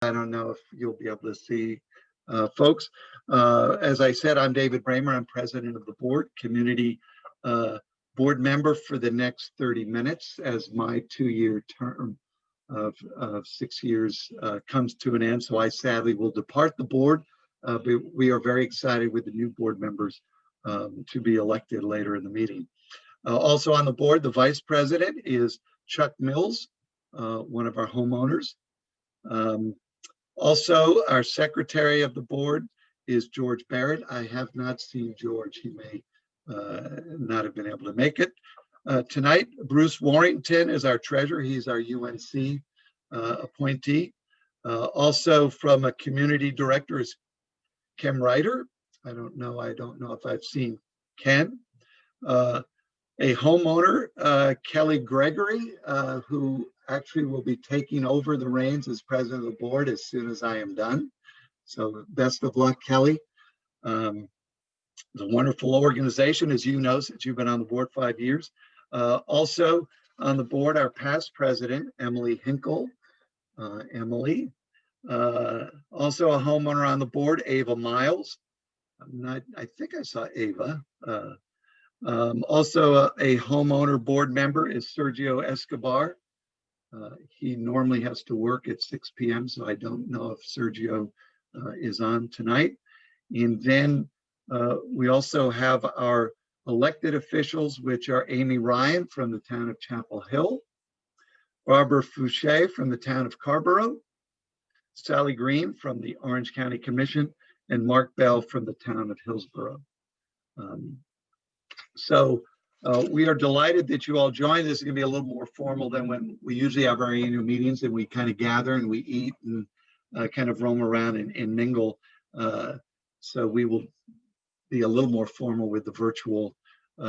I don't know if you'll be able to see folks. As I said, I'm David Bramer. I'm president of the board, community board member for the next 30 minutes as my 2-year term of 6 years comes to an end. So I sadly will depart the board, but we are very excited with the new board members to be elected later in the meeting. Also on the board, the vice president is Chuck Mills, one of our homeowners. Also, our secretary of the board is George Barrett. I have not seen George. He may not have been able to make it tonight. Bruce Warrington is our treasurer. He's our UNC appointee. Also from a community director is Ken Ryder. I don't know if I've seen Ken. A homeowner, Kelly Gregory, who actually will be taking over the reins as president of the board as soon as I am done. So best of luck, Kelly. It's a wonderful organization, as you know, since you've been on the board 5 years. Also on the board, our past president, Emily Hinkle. Emily. Also a homeowner on the board, Ava Miles. I think I saw Ava. Also a homeowner board member is Sergio Escobar. He normally has to work at 6 p.m., so I don't know if Sergio is on tonight. And then we also have our elected officials, which are Amy Ryan from the town of Chapel Hill, Barbara Fouché from the town of Carrboro, Sally Green from the Orange County Commission, and Mark Bell from the town of Hillsborough. So we are delighted that you all joined. This is going to be a little more formal than when we usually have our annual meetings and we kind of gather and we eat and kind of roam around and mingle. So we will be a little more formal with the virtual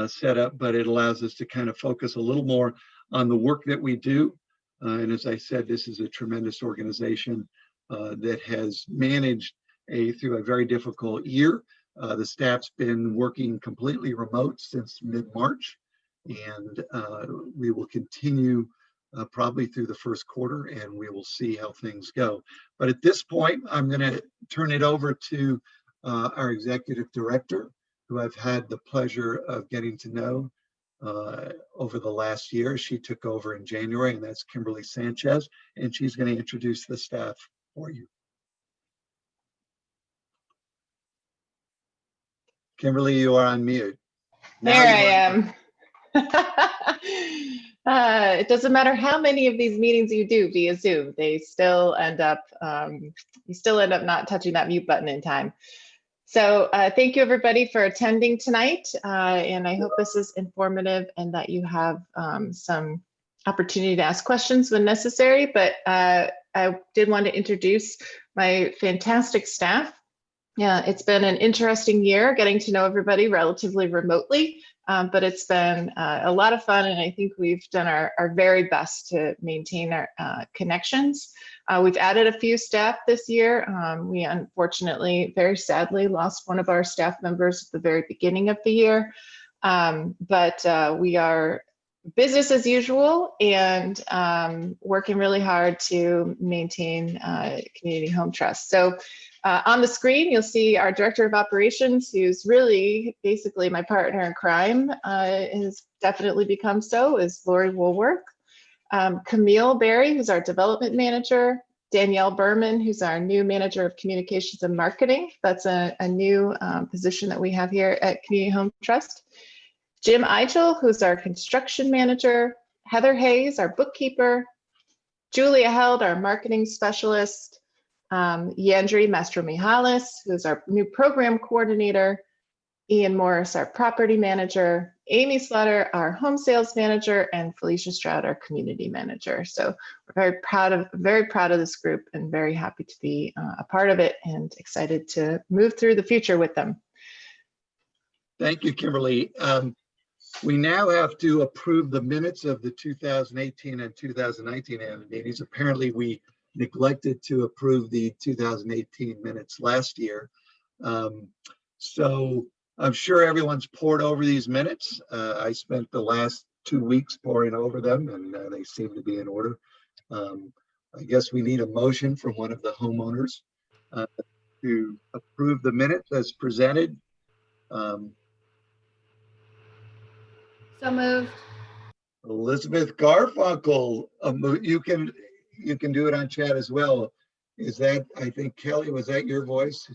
setup, but it allows us to kind of focus a little more on the work that we do. And as I said, this is a tremendous organization that has managed through a very difficult year. The staff's been working completely remote since mid-March, and we will continue probably through the first quarter, and we will see how things go. But at this point, I'm going to turn it over to our executive director, who I've had the pleasure of getting to know over the last year. She took over in January, and that's Kimberly Sanchez, and she's going to introduce the staff for you. Kimberly, you are on mute. There I am. It doesn't matter how many of these meetings you do via Zoom, they still end up, you still end up not touching that mute button in time. So thank you everybody for attending tonight. And I hope this is informative and that you have some opportunity to ask questions when necessary. But I did want to introduce my fantastic staff. Yeah, it's been an interesting year getting to know everybody relatively remotely, but it's been a lot of fun, and I think we've done our very best to maintain our connections. We've added a few staff this year. We unfortunately, very sadly, lost one of our staff members at the very beginning of the year, but we are business as usual and working really hard to maintain Community Home Trust. So on the screen, you'll see our Director of Operations, who's really basically my partner in crime, has definitely become so, is Lori Woolworth. Camille Berry, who's our Development Manager. Danielle Berman, who's our new Manager of Communications and Marketing. That's a new position that we have here at Community Home Trust. Jim Eichel, who's our Construction Manager. Heather Hayes, our Bookkeeper. Julia Held, our Marketing Specialist. Yandri Mastromihalis, who's our new Program Coordinator. Ian Morris, our Property Manager. Amy Slutter, our Home Sales Manager, and Felicia Stroud, our Community Manager. So we're very proud of this group and very happy to be a part of it and excited to move through the future with them. Thank you, Kimberly. We now have to approve the minutes of the 2018 and 2019 annual meetings. Apparently, we neglected to approve the 2018 minutes last year. So I'm sure everyone's pored over these minutes. I spent the last 2 weeks poring over them, and they seem to be in order. I guess we need a motion from one of the homeowners uh, to approve the minutes as presented. Um, So moved. Elizabeth Garfunkel, you can do it on chat as well. Is that, I think, Kelly, was that your voice?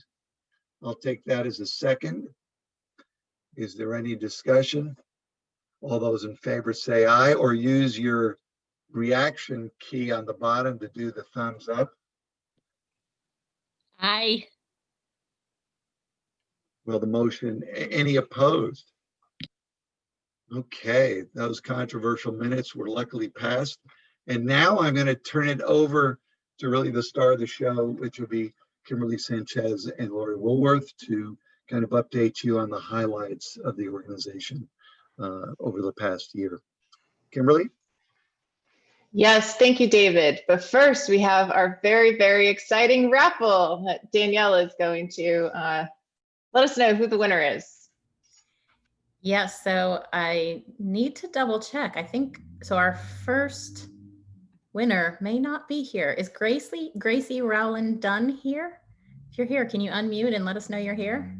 I'll take that as a second. Is there any discussion? All those in favor say aye, or use your reaction key on the bottom to do the thumbs up. Aye. Well, the motion, any opposed? Okay, those controversial minutes were luckily passed. And now I'm going to turn it over to really the star of the show, which will be Kimberly Sanchez and Lori Woolworth, to kind of update you on the highlights of the organization over the past year. Kimberly? Yes, thank you, David. But first, we have our very, very exciting raffle that Danielle is going to let us know who the winner is. Yes, so I need to double check. I think, so our first winner may not be here. Is Gracie Rowland Dunn here? If you're here, can you unmute and let us know you're here?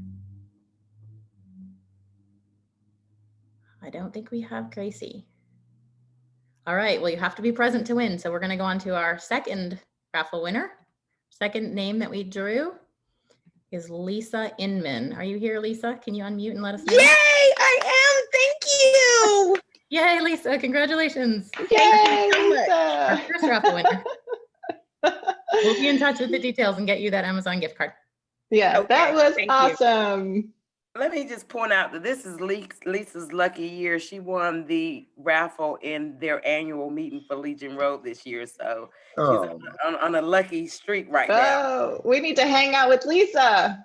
I don't think we have Gracie. All right, well, you have to be present to win. So we're going to go on to our second raffle winner. Second name that we drew is Lisa Inman. Are you here, Lisa? Can you unmute and let us know? Yay, I am. Thank you. Yay, Lisa. Congratulations. Yay, so much. Our Lisa. first raffle winner. We'll be in touch with the details and get you that Amazon gift card. Yeah, Okay, that was thank you. awesome. Let me just point out that this is Lisa's lucky year. She won the raffle in their annual meeting for Legion Road this year. So she's Oh, on a lucky streak right now. Oh, we need to hang out with Lisa.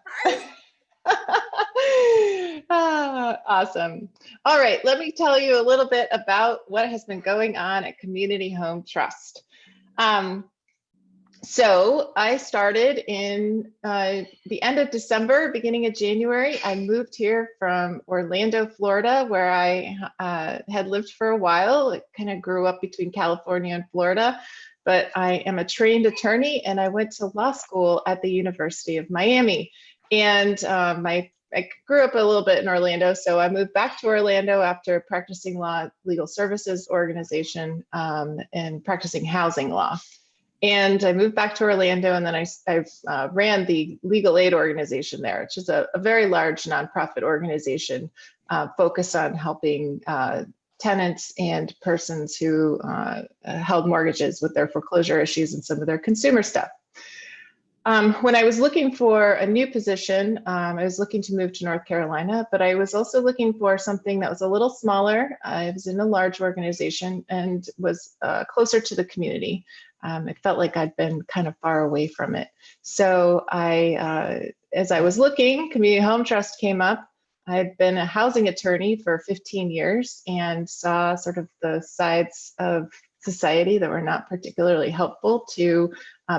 Ah, awesome. All right, let me tell you a little bit about what has been going on at Community Home Trust. So I started in the end of December, beginning of January. I moved here from Orlando, Florida, where I had lived for a while. It kind of grew up between California and Florida, but I am a trained attorney and I went to law school at the University of Miami. And I grew up a little bit in Orlando, so I moved back to Orlando after practicing law at Legal Services Organization and practicing housing law. And I moved back to Orlando, and then I ran the legal aid organization there, which is a very large nonprofit organization focused on helping tenants and persons who held mortgages with their foreclosure issues and some of their consumer stuff. When I was looking for a new position, I was looking to move to North Carolina, but I was also looking for something that was a little smaller. I was in a large organization and was closer to the community. It felt like I'd been kind of far away from it. So as I was looking, Community Home Trust came up. I had been a housing attorney for 15 years and saw sort of the sides of society that were not particularly helpful to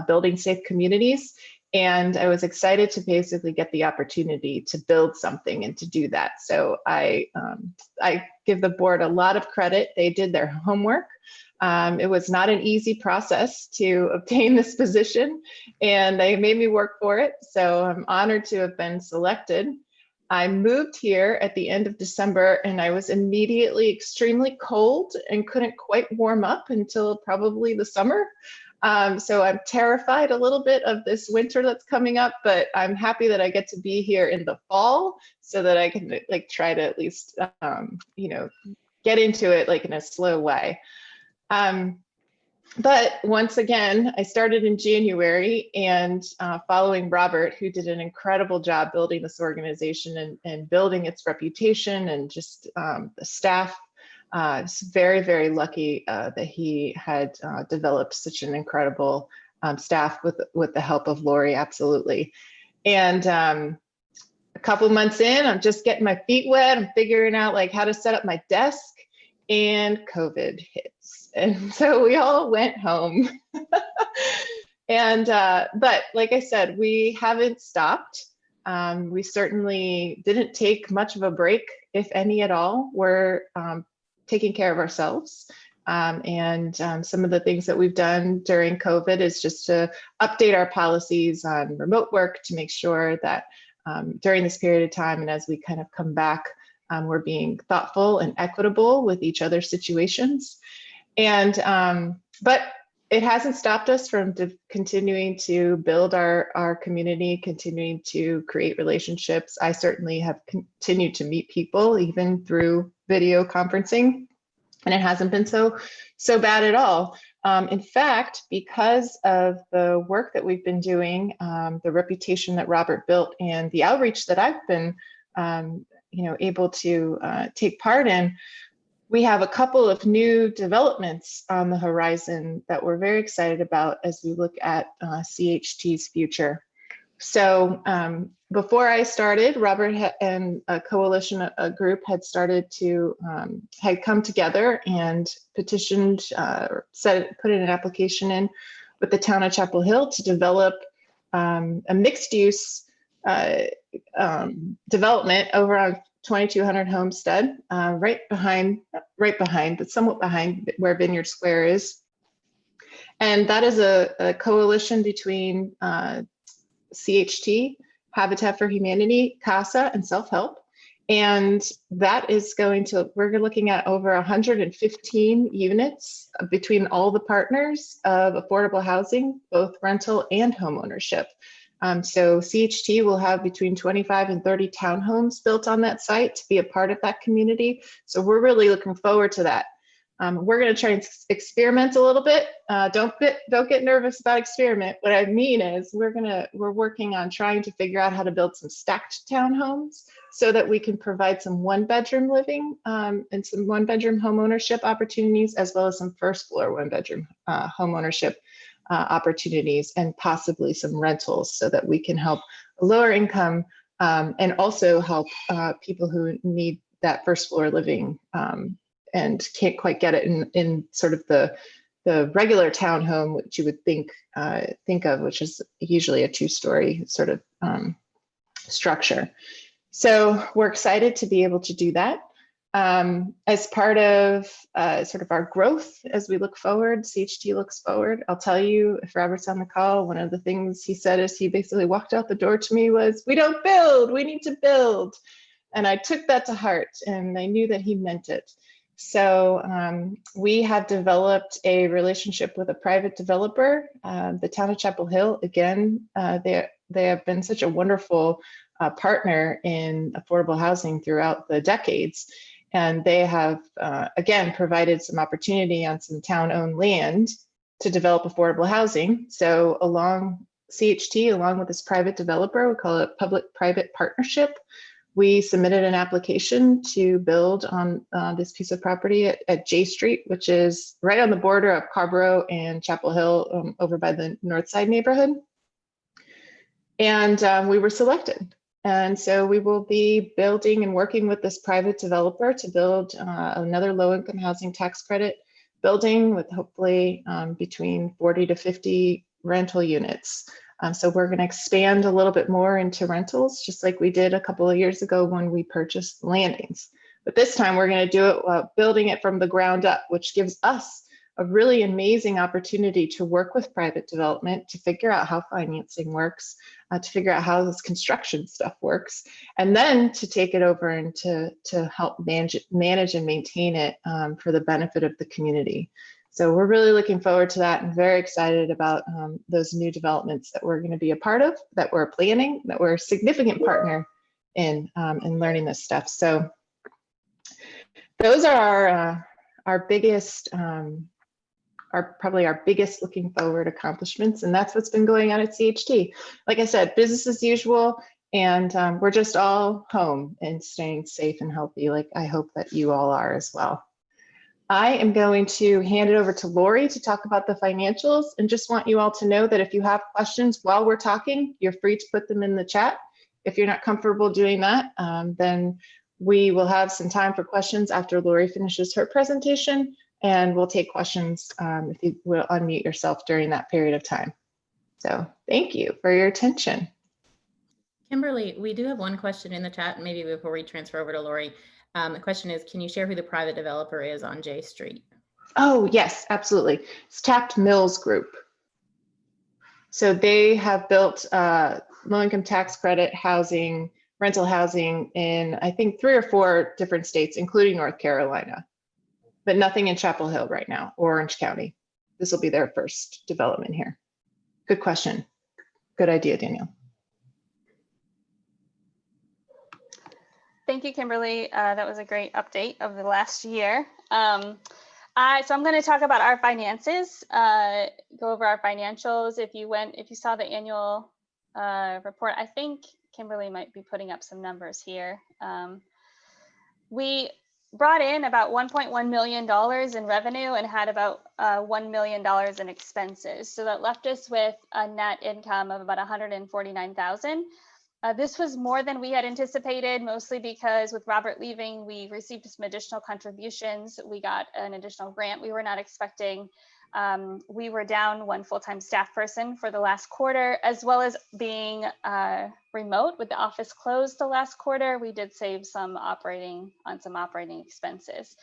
building safe communities. And I was excited to basically get the opportunity to build something and to do that. So I give the board a lot of credit. They did their homework. It was not an easy process to obtain this position, and they made me work for it. So I'm honored to have been selected. I moved here at the end of December, and I was immediately extremely cold and couldn't quite warm up until probably the summer. So I'm terrified a little bit of this winter that's coming up, but I'm happy that I get to be here in the fall so that I can try to at least, get into it in a slow way. But once again, I started in January and following Robert, who did an incredible job building this organization and building its reputation and just the staff. It's very, very lucky that he had developed such an incredible staff with the help of Lori, absolutely. And a couple months in, I'm just getting my feet wet. I'm figuring out how to set up my desk, and COVID hits. And so we all went home. And, but like I said, we haven't stopped. We certainly didn't take much of a break, if any at all. We're taking care of ourselves. Some of the things that we've done during COVID is just to update our policies on remote work to make sure that during this period of time and as we kind of come back, we're being thoughtful and equitable with each other's situations. But it hasn't stopped us from continuing to build our community, continuing to create relationships. I certainly have continued to meet people even through video conferencing, and it hasn't been so bad at all. In fact, because of the work that we've been doing, the reputation that Robert built, and the outreach that I've been able to take part in, we have a couple of new developments on the horizon that we're very excited about as we look at CHT's future. So before I started, Robert and a coalition, a group had come together and petitioned, put in an application in with the town of Chapel Hill to develop a mixed use development over on 2200 Homestead, right behind, but somewhat behind where Vineyard Square is. And that is a coalition between CHT, Habitat for Humanity, CASA, and Self-Help. And that is we're looking at over 115 units between all the partners of affordable housing, both rental and home ownership. So CHT will have between 25 and 30 townhomes built on that site to be a part of that community. So we're really looking forward to that. We're going to try and experiment a little bit. Don't get nervous about experiment. What I mean is we're working on trying to figure out how to build some stacked townhomes so that we can provide some one-bedroom living and some one-bedroom home ownership opportunities, as well as some first-floor one-bedroom home ownership opportunities, and possibly some rentals, so that we can help lower income and also help people who need that first-floor living and can't quite get it in sort of the regular townhome, which you would think of, which is usually a two-story sort of structure. So we're excited to be able to do that. As part of sort of our growth as we look forward, CHT looks forward. I'll tell you, if Robert's on the call, one of the things he said as he basically walked out the door to me was, "We don't build, we need to build." And I took that to heart, and I knew that he meant it. So we have developed a relationship with a private developer, the town of Chapel Hill. Again, they have been such a wonderful partner in affordable housing throughout the decades. And they have, again, provided some opportunity on some town-owned land to develop affordable housing. So CHT, along with this private developer, we call it a public-private partnership, we submitted an application to build on this piece of property at J Street, which is right on the border of Carborough and Chapel Hill, over by the North Side neighborhood. And we were selected. And so we will be building and working with this private developer to build another low-income housing tax credit building with hopefully between 40 to 50 rental units. So we're going to expand a little bit more into rentals, just like we did a couple of years ago when we purchased the landings. But this time we're going to do it while building it from the ground up, which gives us a really amazing opportunity to work with private development, to figure out how financing works, to figure out how this construction stuff works, and then to take it over and to help manage and maintain it for the benefit of the community. So we're really looking forward to that and very excited about those new developments that we're going to be a part of, that we're planning, that we're a significant partner in learning this stuff. So those are our biggest, probably our biggest looking forward accomplishments. And that's what's been going on at CHT. Like I said, business as usual, and we're just all home and staying safe and healthy, like I hope that you all are as well. I am going to hand it over to Lori to talk about the financials, and just want you all to know that if you have questions while we're talking, you're free to put them in the chat. If you're not comfortable doing that, then we will have some time for questions after Lori finishes her presentation, and we'll take questions if you will unmute yourself during that period of time. So thank you for your attention. Kimberly, we do have one question in the chat, maybe before we transfer over to Lori. The question is, can you share who the private developer is on J Street? Oh, yes, absolutely. It's Taft Mills Group. So they have built low-income tax credit housing, rental housing in, I think, 3 or 4 different states, including North Carolina, but nothing in Chapel Hill right now, or Orange County. This will be their first development here. Good question. Good idea, Daniel. Thank you, Kimberly. That was a great update of the last year. So I'm going to talk about our finances, go over our financials. If you saw the annual report, I think Kimberly might be putting up some numbers here. We brought in about $1.1 million in revenue and had about $1 million in expenses. So that left us with a net income of about $149,000. This was more than we had anticipated, mostly because with Robert leaving, we received some additional contributions. We got an additional grant we were not expecting. We were down 1 full-time staff person for the last quarter, as well as being remote with the office closed the last quarter. We did save some operating expenses.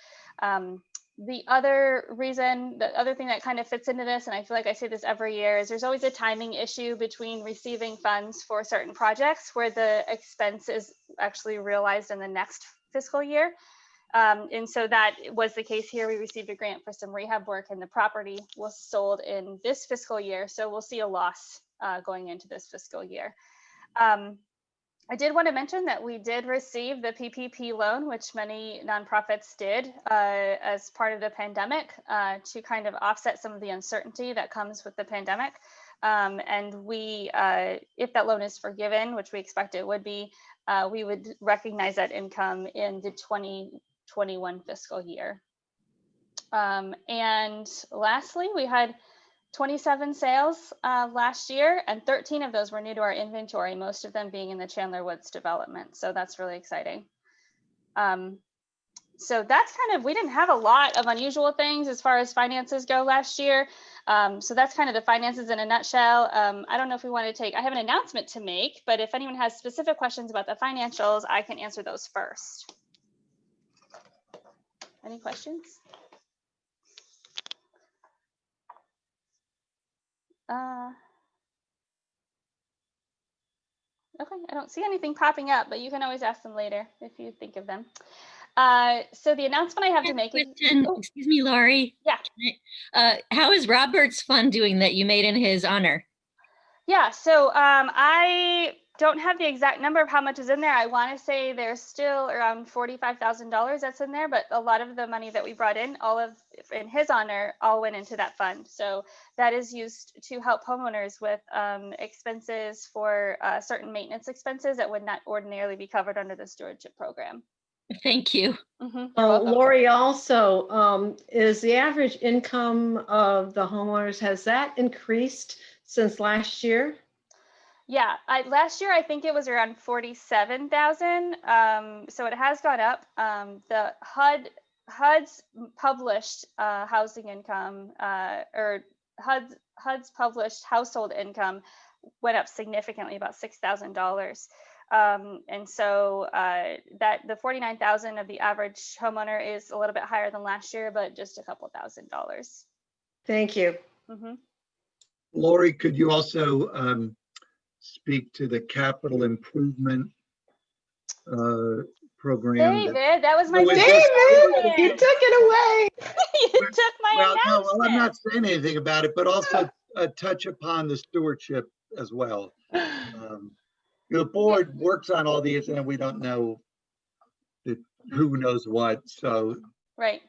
The other thing that kind of fits into this, and I feel like I say this every year, is there's always a timing issue between receiving funds for certain projects where the expense is actually realized in the next fiscal year. And so that was the case here. We received a grant for some rehab work and the property was sold in this fiscal year. So we'll see a loss going into this fiscal year. I did want to mention that we did receive the PPP loan, which many nonprofits did as part of the pandemic to kind of offset some of the uncertainty that comes with the pandemic. And we, if that loan is forgiven, which we expect it would be, we would recognize that income in the 2021 fiscal year. And lastly, we had 27 sales last year, and 13 of those were new to our inventory, most of them being in the Chandler Woods development. So that's really exciting. So that's kind of, we didn't have a lot of unusual things as far as finances go last year. So that's kind of the finances in a nutshell. I don't know if we want to take, I have an announcement to make, but if anyone has specific questions about the financials, I can answer those first. Any questions? Okay, I don't see anything popping up, but you can always ask them later if you think of them. So the announcement I have to make is, excuse me, Laurie. Yeah. How is Robert's fund doing that you made in his honor? Yeah, so I don't have the exact number of how much is in there. I want to say there's still around $45,000 that's in there, but a lot of the money that we brought in, in his honor, all went into that fund. So that is used to help homeowners with expenses for certain maintenance expenses that would not ordinarily be covered under the stewardship program. Thank you. Lori, also, is the average income of the homeowners, has that increased since last year? Yeah, last year I think it was around 47,000. So it has gone up. The HUD's published housing income, or HUD's published household income went up significantly, about $6,000. And so that the 49,000 of the average homeowner is a little bit higher than last year, but just a couple $1,000s. Thank you. Mm-hmm. Lori, could you also speak to the capital improvement program? David, that was my David, you took it away. You took my announcement. No, well, I'm not saying anything about it, but also touch upon the stewardship as well. The board works on all these and we don't know who knows what. So, right.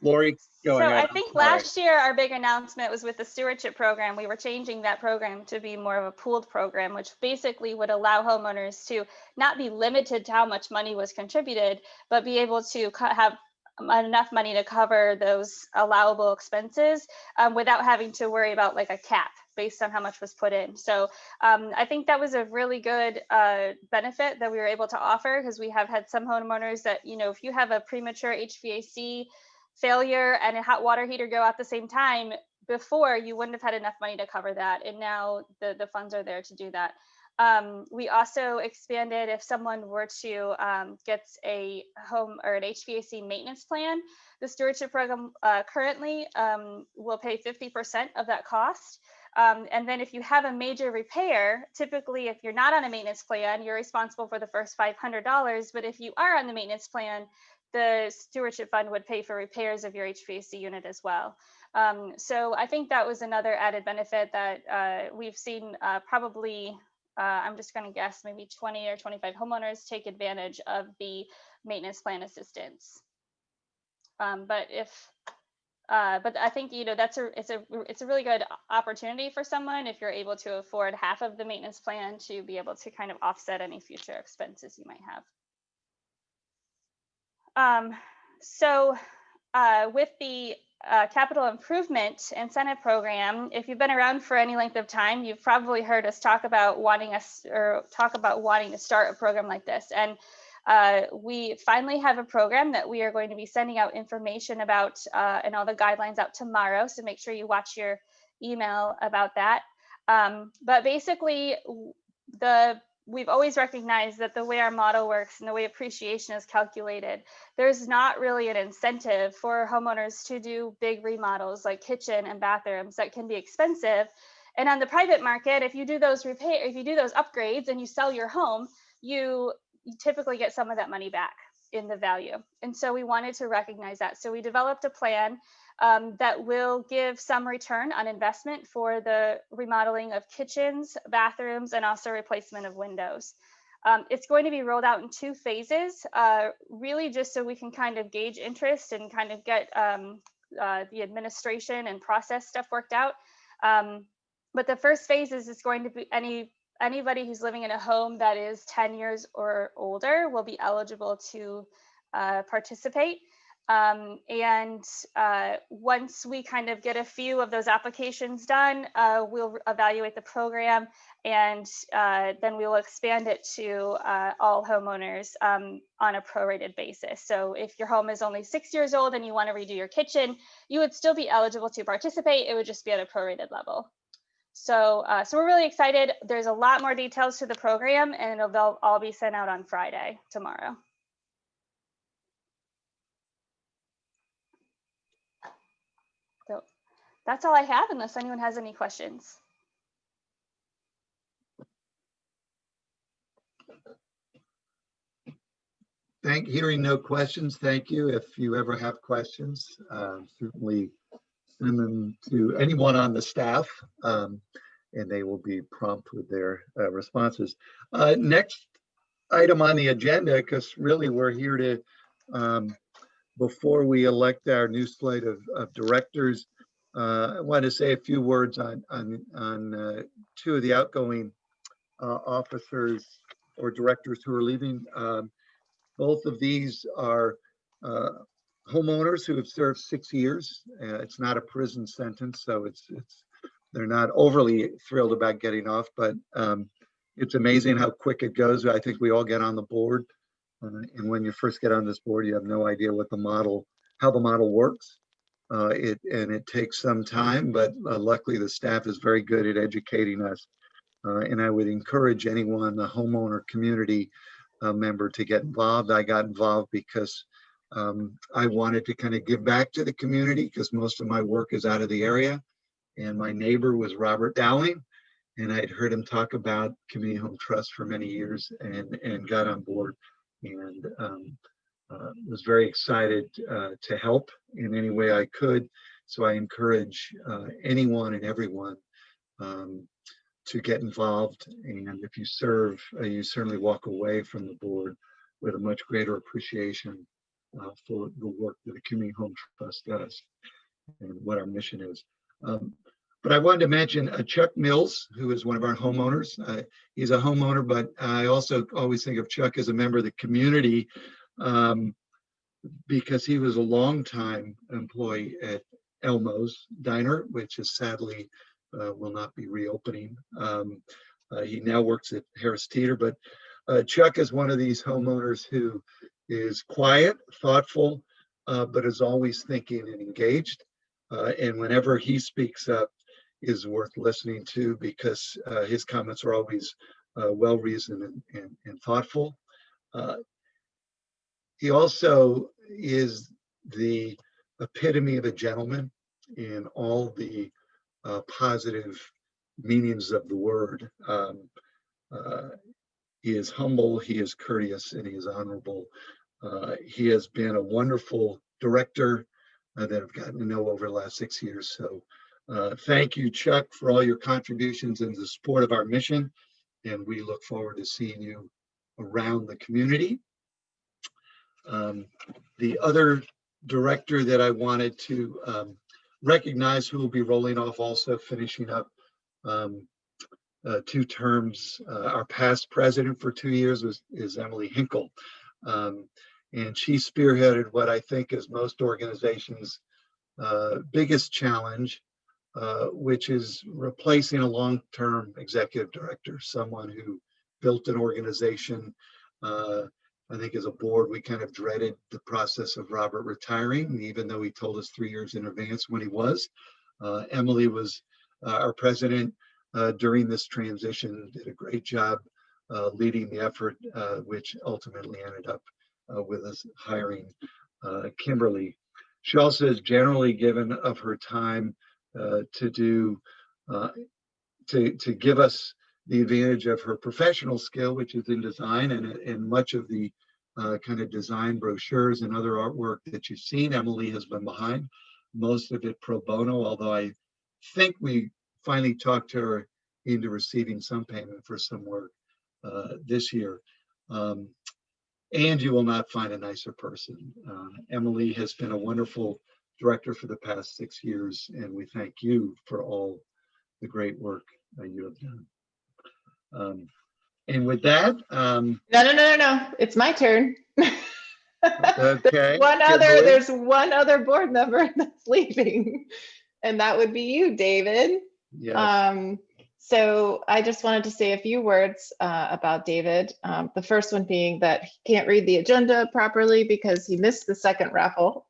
Lori, go ahead. I think last year our big announcement was with the stewardship program. We were changing that program to be more of a pooled program, which basically would allow homeowners to not be limited to how much money was contributed, but be able to have enough money to cover those allowable expenses without having to worry about like a cap based on how much was put in. So I think that was a really good benefit that we were able to offer, because we have had some homeowners that, you know, if you have a premature HVAC failure and a hot water heater go out at the same time, before you wouldn't have had enough money to cover that. And now the funds are there to do that. We also expanded if someone were to get a home or an HVAC maintenance plan. The stewardship program currently will pay 50% of that cost. And then if you have a major repair, typically if you're not on a maintenance plan, you're responsible for the first $500. But if you are on the maintenance plan, the stewardship fund would pay for repairs of your HVAC unit as well. So I think that was another added benefit that we've seen probably, I'm just going to guess, maybe 20 or 25 homeowners take advantage of the maintenance plan assistance. But I think, you know, it's a really good opportunity for someone if you're able to afford half of the maintenance plan to be able to kind of offset any future expenses you might have. So with the capital improvement incentive program, if you've been around for any length of time, you've probably heard us talk about wanting to start a program like this. And we finally have a program that we are going to be sending out information about and all the guidelines out tomorrow. So make sure you watch your email about that. But basically, we've always recognized that the way our model works and the way appreciation is calculated, there's not really an incentive for homeowners to do big remodels like kitchen and bathrooms that can be expensive. And on the private market, if you do those upgrades and you sell your home, you typically get some of that money back in the value. And so we wanted to recognize that. So we developed a plan that will give some return on investment for the remodeling of kitchens, bathrooms, and also replacement of windows. It's going to be rolled out in 2 phases, really just so we can kind of gauge interest and kind of get the administration and process stuff worked out. But the first phase is going to be anybody who's living in a home that is 10 years or older will be eligible to participate. And once we kind of get a few of those applications done, we'll evaluate the program, and then we will expand it to all homeowners on a prorated basis. So if your home is only 6 years old and you want to redo your kitchen, you would still be eligible to participate. It would just be at a prorated level. So we're really excited. There's a lot more details to the program, and they'll all be sent out on Friday, tomorrow. So that's all I have, unless anyone has any questions. Hearing no questions, thank you. If you ever have questions, certainly send them to anyone on the staff, and they will be prompt with their responses. Next item on the agenda, because really we're here to, before we elect our new slate of directors, I want to say a few words on 2 of the outgoing officers or directors who are leaving. Both of these are homeowners who have served 6 years. It's not a prison sentence, so they're not overly thrilled about getting off, but it's amazing how quick it goes. I think we all get on the board, and when you first get on this board, you have no idea how the model works. It takes some time, but luckily the staff is very good at educating us. And I would encourage anyone, a homeowner community member, to get involved. I got involved because I wanted to kind of give back to the community, because most of my work is out of the area. And my neighbor was Robert Dowling, and I'd heard him talk about Community Home Trust for many years, and got on board, and was very excited to help in any way I could. So I encourage anyone and everyone to get involved. And if you serve, you certainly walk away from the board with a much greater appreciation for the work that the Community Home Trust does and what our mission is. But I wanted to mention Chuck Mills, who is one of our homeowners. He's a homeowner, but I also always think of Chuck as a member of the community, because he was a longtime employee at Elmo's Diner, which is sadly will not be reopening. He now works at Harris Teeter, but Chuck is one of these homeowners who is quiet, thoughtful, but is always thinking and engaged. And whenever he speaks up, is worth listening to, because his comments are always well-reasoned and thoughtful. He also is the epitome of a gentleman in all the positive meanings of the word. He is humble, he is courteous, and he is honorable. He has been a wonderful director that I've gotten to know over the last 6 years. So thank you, Chuck, for all your contributions and the support of our mission. And we look forward to seeing you around the community. The other director that I wanted to recognize, who will be rolling off also, finishing up 2 terms. Our past president for 2 years is Emily Hinkle. And she spearheaded what I think is most organizations' biggest challenge, which is replacing a long-term executive director, someone who built an organization. I think as a board, we kind of dreaded the process of Robert retiring, even though he told us 3 years in advance when he was. Emily was our president during this transition, did a great job leading the effort, which ultimately ended up with us hiring Kimberly. She also has generally given of her time to give us the advantage of her professional skill, which is in design, and much of the kind of design brochures and other artwork that you've seen, Emily has been behind, most of it pro bono, although I think we finally talked her into receiving some payment for some work this year. And you will not find a nicer person. Emily has been a wonderful director for the past 6 years, and we thank you for all the great work you have done. And with that, No. It's my turn. okay. There's one other board member that's leaving, and that would be you, David. Yes. So I just wanted to say a few words about David. The first one being that he can't read the agenda properly because he missed the second raffle.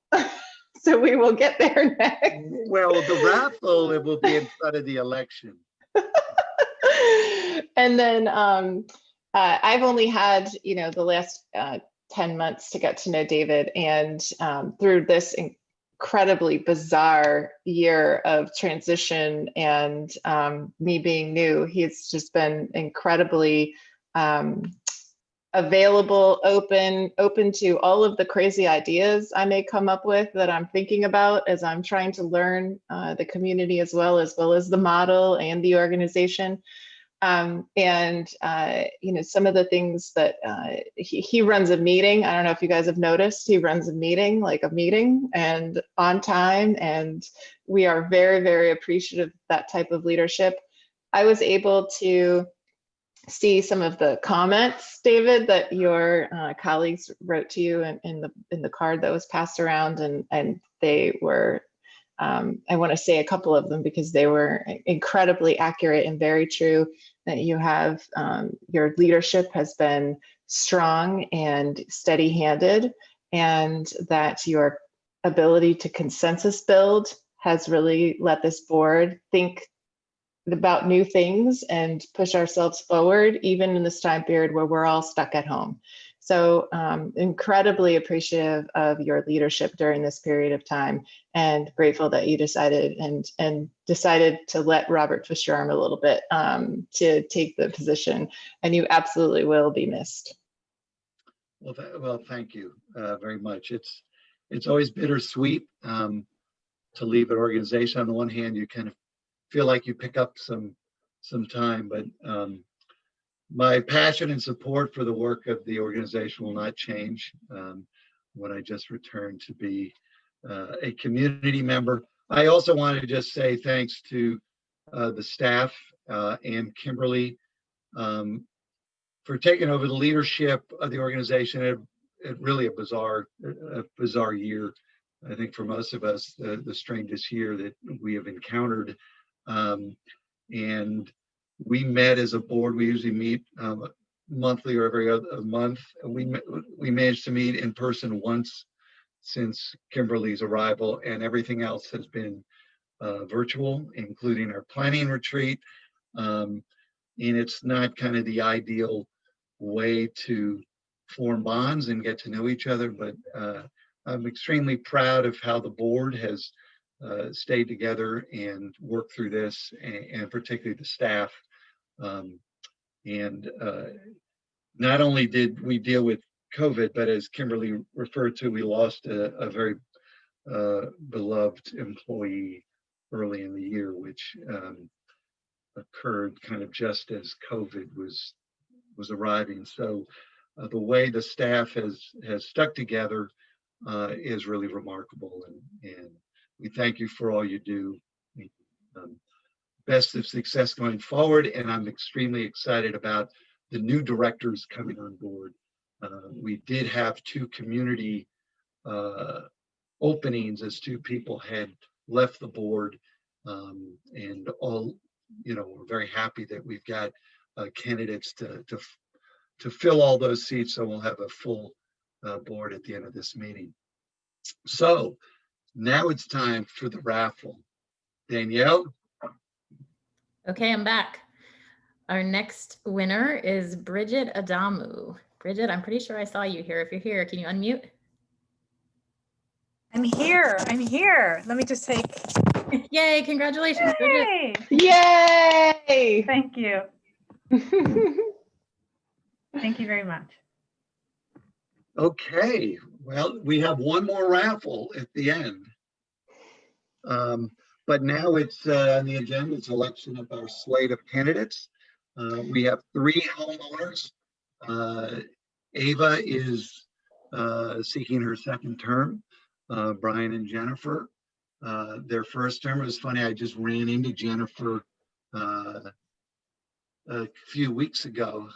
So we will get there next. Well, the raffle, it will be in front of the election. And then I've only had, the last 10 months to get to know David. And through this incredibly bizarre year of transition and me being new, he's just been incredibly available, open to all of the crazy ideas I may come up with that I'm thinking about as I'm trying to learn the community as well as the model and the organization. Some of the things that he runs a meeting. I don't know if you guys have noticed, he runs a meeting and on time. And we are very, very appreciative of that type of leadership. I was able to see some of the comments, David, that your colleagues wrote to you in the card that was passed around, and they were, I want to say a couple of them because they were incredibly accurate and very true. That you have, your leadership has been strong and steady-handed, and that your ability to consensus build has really let this board think about new things and push ourselves forward, even in this time period where we're all stuck at home. So incredibly appreciative of your leadership during this period of time, and grateful that you decided to let Robert twist your arm a little bit to take the position, and you absolutely will be missed. Well, thank you very much. It's always bittersweet to leave an organization. On the one hand, you kind of feel like you pick up some time, but my passion and support for the work of the organization will not change when I just returned to be a community member. I also wanted to just say thanks to the staff and Kimberly for taking over the leadership of the organization. It really a bizarre year, I think, for most of us, the strangest year that we have encountered. And we met as a board. We usually meet monthly or every other month. We managed to meet in person once since Kimberly's arrival, and everything else has been virtual, including our planning retreat. and it's not kind of the ideal way to form bonds and get to know each other, but I'm extremely proud of how the board has stayed together and worked through this, and particularly the staff. And not only did we deal with COVID, but as Kimberly referred to, we lost a very beloved employee early in the year, which occurred kind of just as COVID was arriving. So the way the staff has stuck together is really remarkable, and we thank you for all you do. Best of success going forward, and I'm extremely excited about the new directors coming on board. We did have 2 community openings as 2 people had left the board, and all, we're very happy that we've got candidates to fill all those seats, so we'll have a full board at the end of this meeting. So now it's time for the raffle. Danielle? Okay, I'm back. Our next winner is Bridget Adamu. Bridget, I'm pretty sure I saw you here. If you're here, can you unmute? I'm here. I'm here. Let me just take. Yay, congratulations, Bridget. Yay! Yay! Thank you. Thank you very much. Okay, well, we have one more raffle at the end. But now it's on the agenda, it's election of our slate of candidates. We have 3 homeowners. Ava is seeking her 2nd term. Brian and Jennifer, their 1st term. It was funny, I just ran into Jennifer a few weeks ago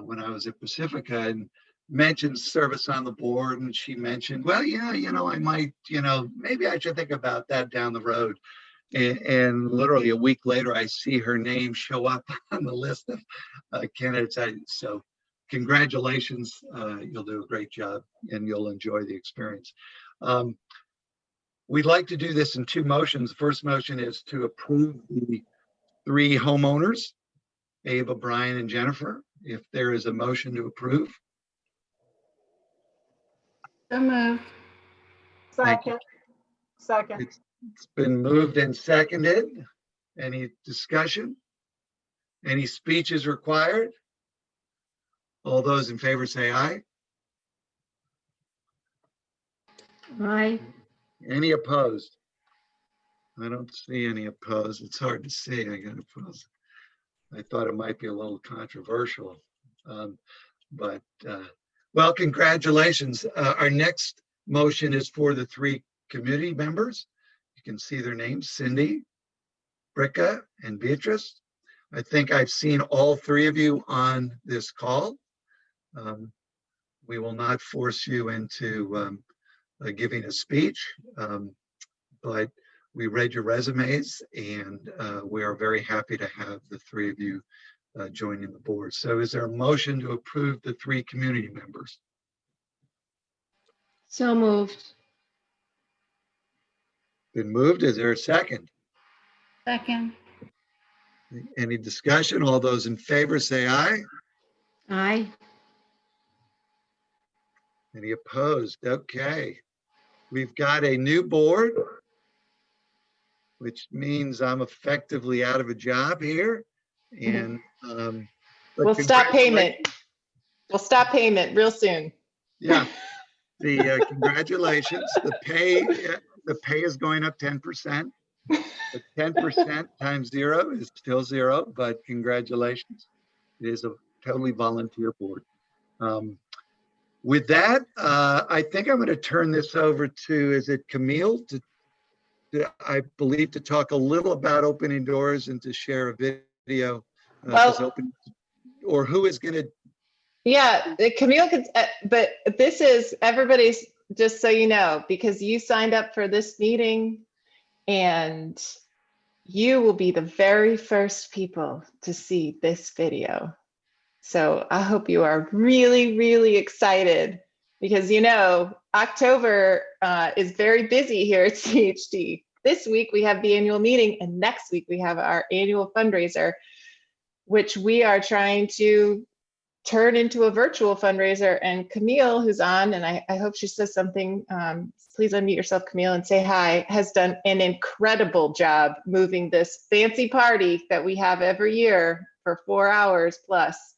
when I was at Pacifica and mentioned service on the board, and she mentioned, well, yeah, I might, maybe I should think about that down the road. And literally a week later, I see her name show up on the list of candidates. So congratulations, you'll do a great job and you'll enjoy the experience. We'd like to do this in 2 motions. The first motion is to approve the 3 homeowners, Ava, Brian, and Jennifer. If there is a motion to approve. So moved. Thank you. Second. It's been moved and seconded. Any discussion? Any speeches required? All those in favor say aye. Aye. Any opposed? I don't see any opposed. It's hard to see. I got opposed. I thought it might be a little controversial, but well, congratulations. Our next motion is for the 3 community members. You can see their names, Cindy, Bricka, and Beatrice. I think I've seen all 3 of you on this call. We will not force you into giving a speech, but we read your resumes, and we are very happy to have the 3 of you joining the board. So is there a motion to approve the 3 community members? So moved. Been moved. Is there a second? Second. Any discussion? All those in favor say aye. Aye. Any opposed? Okay. We've got a new board, which means I'm effectively out of a job here. And but We'll stop payment. congratulations. We'll stop payment real soon. Yeah. The congratulations. The pay is going up 10%. But 10% times 0 is still 0, but congratulations. It is a totally volunteer board. With that, I think I'm going to turn this over to, is it Camille, I believe, to talk a little about opening doors and to share a video. Well, or who is going to? yeah, Camille could, but this is everybody's, just so you know, because you signed up for this meeting and you will be the very first people to see this video. So I hope you are really, really excited because, October is very busy here at CHD. This week we have the annual meeting and next week we have our annual fundraiser. which we are trying to turn into a virtual fundraiser. And Camille, who's on, and I hope she says something, please unmute yourself, Camille, and say hi, has done an incredible job moving this fancy party that we have every year for 4 hours plus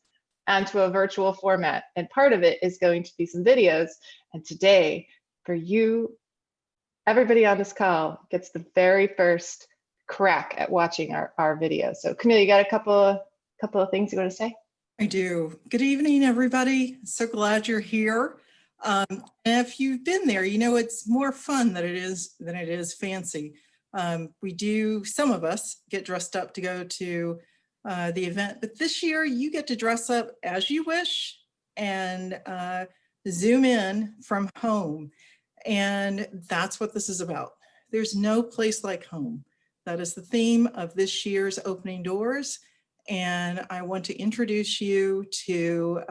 onto a virtual format. And part of it is going to be some videos. And today, for you, everybody on this call gets the very first crack at watching our video. So Camille, you got a couple of things you want to say? I do. Good evening, everybody. So glad you're here. And if you've been there, you know it's more fun than it is fancy. We do, some of us get dressed up to go to the event, but this year you get to dress up as you wish and zoom in from home. And that's what this is about. There's no place like home. That is the theme of this year's Opening Doors. And I want to introduce you to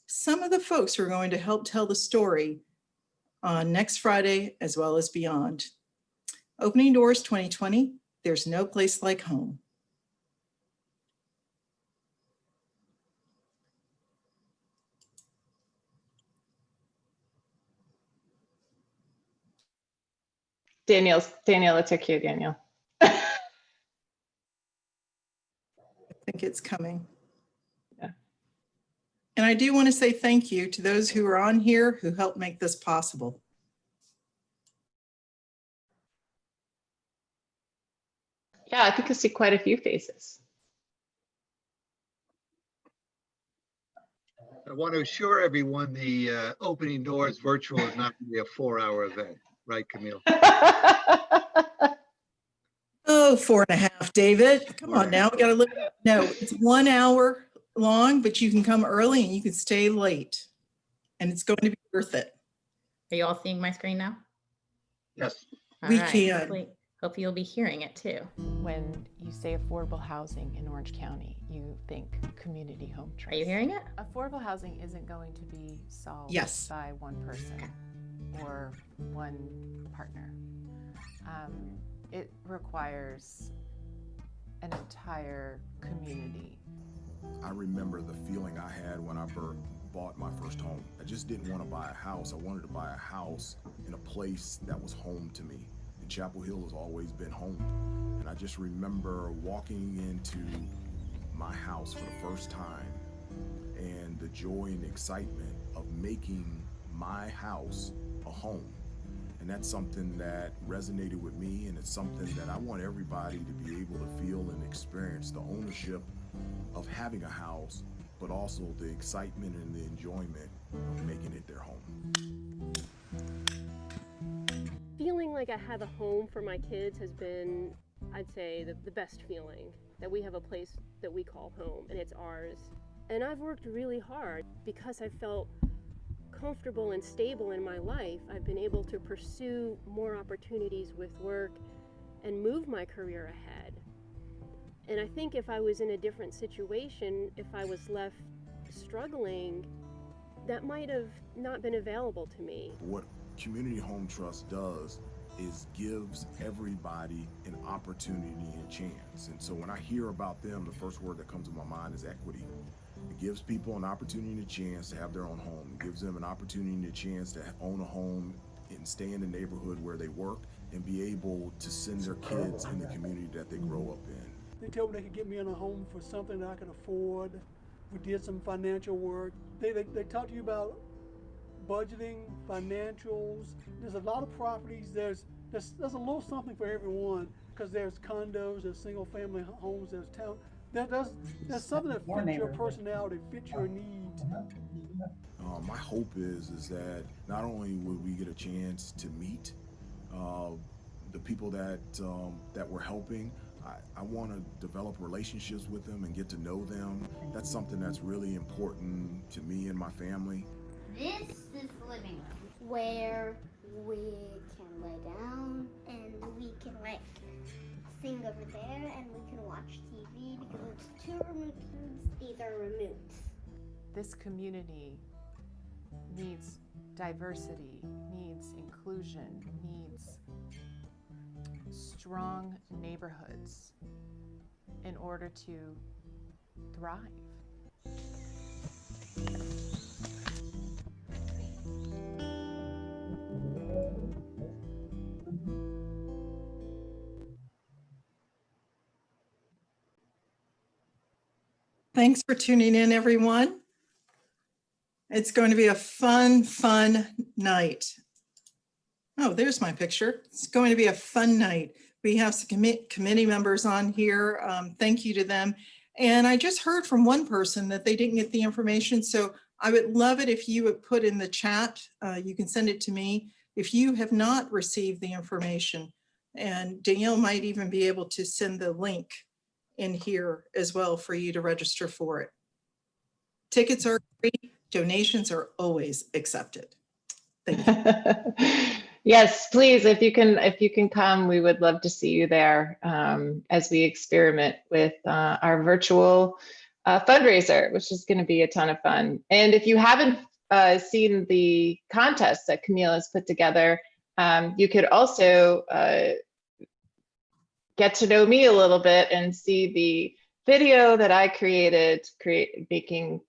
some of the folks who are going to help tell the story on next Friday as well as beyond. Opening Doors 2020, there's no place like home. Danielle, it's your cue, Danielle. I think it's coming. Yeah. And I do want to say thank you to those who are on here who helped make this possible. Yeah, I think you'll see quite a few faces. I want to assure everyone the Opening Doors virtual is not going to be a 4-hour event, right, Camille? Oh, 4.5, David. Come on now, we got to look. No, it's 1 hour long, but you can come early and you can stay late. And it's going to be worth it. Are you all seeing my screen now? Yes. All We right, can. Hopefully you'll be hearing it too. When you say affordable housing in Orange County, you think community home trust. Are you hearing it? Affordable housing isn't going to be solved Yes. by one person or one partner. It requires an entire community. I remember the feeling I had when I bought my first home. I just didn't want to buy a house. I wanted to buy a house in a place that was home to me. And Chapel Hill has always been home. And I just remember walking into my house for the first time and the joy and excitement of making my house a home. And that's something that resonated with me, and it's something that I want everybody to be able to feel and experience, the ownership of having a house, but also the excitement and the enjoyment of making it their home. Feeling like I have a home for my kids has been, I'd say, the best feeling, that we have a place that we call home and it's ours. And I've worked really hard because I felt comfortable and stable in my life. I've been able to pursue more opportunities with work and move my career ahead. And I think if I was in a different situation, if I was left struggling, that might have not been available to me. What Community Home Trust does is gives everybody an opportunity and chance. And so when I hear about them, the first word that comes to my mind is equity. It gives people an opportunity and a chance to have their own home. It gives them an opportunity and a chance to own a home and stay in the neighborhood where they work and be able to send their kids in the community that they grow up in. They told me they could get me in a home for something that I could afford. We did some financial work. They talk to you about budgeting, financials. There's a lot of properties. There's a little something for everyone, because there's condos, there's single family homes, there's town. There's something that fits your personality, fits your needs. My hope is that not only will we get a chance to meet the people that we're helping, I want to develop relationships with them and get to know them. That's something that's really important to me and my family. This is the living room where we can lay down and we can sing over there and we can watch TV because it's 2 remotes. These are remotes. This community needs diversity, needs inclusion, needs strong neighborhoods in order to thrive. Thanks for tuning in, everyone. It's going to be a fun night. Oh, there's my picture. It's going to be a fun night. We have some committee members on here. Thank you to them. And I just heard from one person that they didn't get the information. So I would love it if you would put in the chat. You can send it to me if you have not received the information. And Danielle might even be able to send the link in here as well for you to register for it. Tickets are free. Donations are always accepted. Thank you. Yes, please, if you can come, we would love to see you there as we experiment with our virtual fundraiser, which is going to be a ton of fun. And if you haven't seen the contest that Camille has put together, you could also get to know me a little bit and see the video that I created, making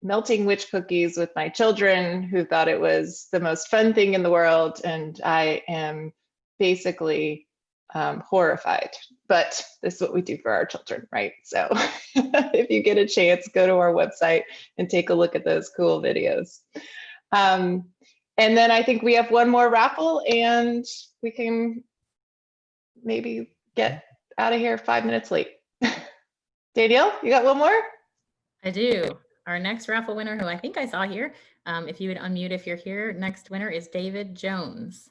melting witch cookies with my children, who thought it was the most fun thing in the world. And I am basically horrified, but this is what we do for our children, right? So if you get a chance, go to our website and take a look at those cool videos. And then I think we have one more raffle and we can maybe get out of here 5 minutes late. Danielle, you got one more? I do. Our next raffle winner, who I think I saw here, if you would unmute if you're here, next winner is David Jones.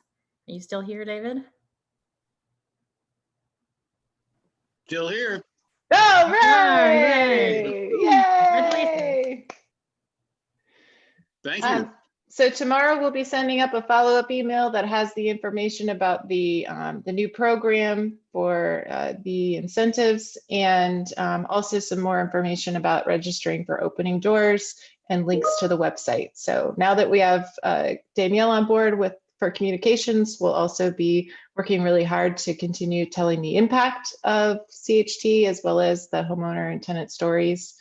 Are you still here, David? Still here. All right! Yay! Yay! Thank you. So tomorrow we'll be sending up a follow-up email that has the information about the new program for the incentives, and also some more information about registering for opening doors and links to the website. So now that we have Danielle on board for communications, we'll also be working really hard to continue telling the impact of CHT, as well as the homeowner and tenant stories,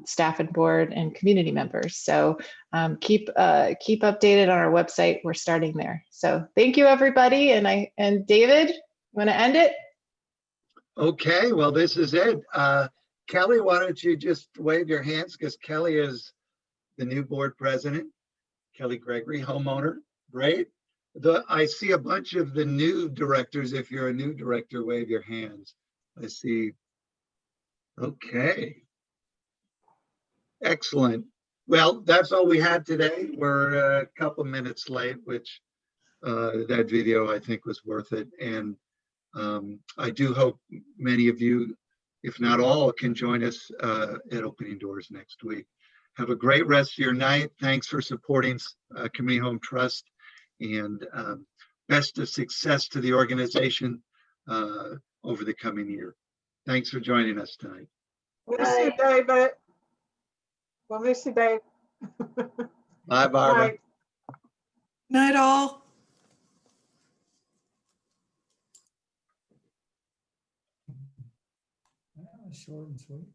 staff and board and community members. So keep updated on our website. We're starting there. So thank you, everybody. And David, you want to end it? Okay, well, this is it. Kelly, why don't you just wave your hands, because Kelly is the new board president. Kelly Gregory, homeowner. Great. I see a bunch of the new directors. If you're a new director, wave your hands. I see. Okay. Excellent. Well, that's all we had today. We're a couple minutes late, which that video I think was worth it. And I do hope many of you, if not all, can join us at Opening Doors next week. Have a great rest of your night. Thanks for supporting Community Home Trust, and best of success to the organization over the coming year. Thanks for joining us tonight. Miss you, David. We'll miss you, Dave. Bye, Barbara. Bye. Night all. Short and sweet.